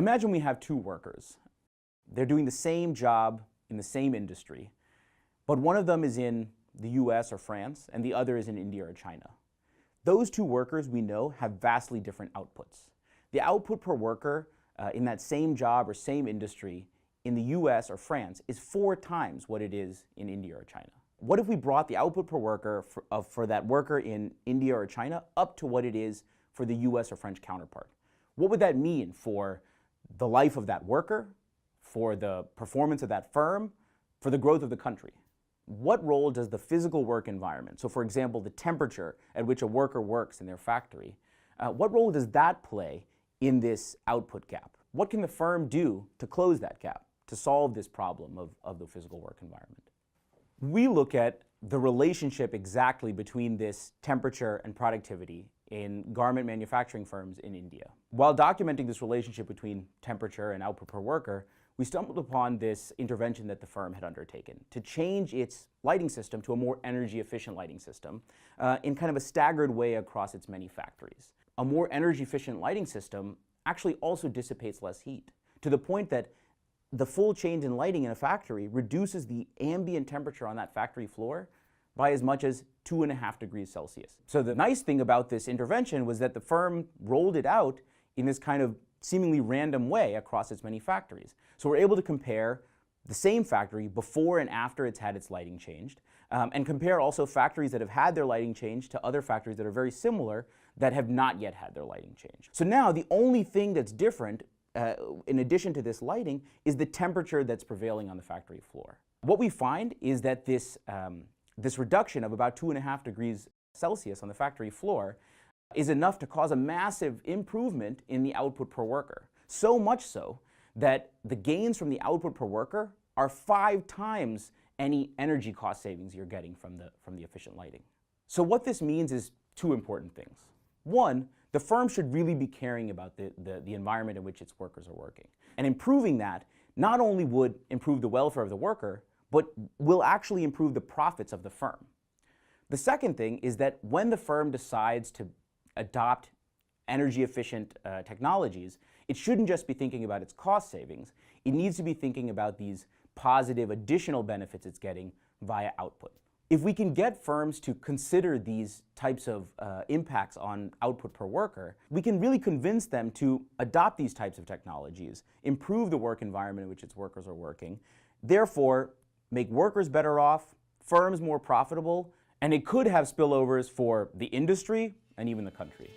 Imagine we have two workers. They're doing the same job in the same industry, but one of them is in the US or France and the other is in India or China. Those two workers, we know, have vastly different outputs. The output per worker in that same job or same industry in the US or France is 4 times what it is in India or China. What if we brought the output per worker for that worker in India or China up to what it is for the US or French counterpart? What would that mean for the life of that worker, for the performance of that firm, for the growth of the country? What role does the physical work environment, so for example, the temperature at which a worker works in their factory, what role does that play in this output gap? What can the firm do to close that gap, to solve this problem of the physical work environment? We look at the relationship exactly between this temperature and productivity in garment manufacturing firms in India. While documenting this relationship between temperature and output per worker, we stumbled upon this intervention that the firm had undertaken to change its lighting system to a more energy efficient lighting system in kind of a staggered way across its many factories. A more energy efficient lighting system actually also dissipates less heat, to the point that the full change in lighting in a factory reduces the ambient temperature on that factory floor by as much as 2.5 degrees Celsius. So the nice thing about this intervention was that the firm rolled it out in this kind of seemingly random way across its many factories. So we're able to compare the same factory before and after it's had its lighting changed, and compare also factories that have had their lighting changed to other factories that are very similar that have not yet had their lighting changed. So now the only thing that's different in addition to this lighting is the temperature that's prevailing on the factory floor. What we find is that this reduction of about 2.5 degrees Celsius on the factory floor is enough to cause a massive improvement in the output per worker. So much so that the gains from the output per worker are 5 times any energy cost savings you're getting from the efficient lighting. So what this means is 2 important things. One, the firm should really be caring about the environment in which its workers are working. And improving that not only would improve the welfare of the worker, but will actually improve the profits of the firm. The second thing is that when the firm decides to adopt energy efficient technologies, it shouldn't just be thinking about its cost savings. It needs to be thinking about these positive additional benefits it's getting via output. If we can get firms to consider these types of impacts on output per worker, we can really convince them to adopt these types of technologies, improve the work environment in which its workers are working, therefore make workers better off, firms more profitable, and it could have spillovers for the industry and even the country.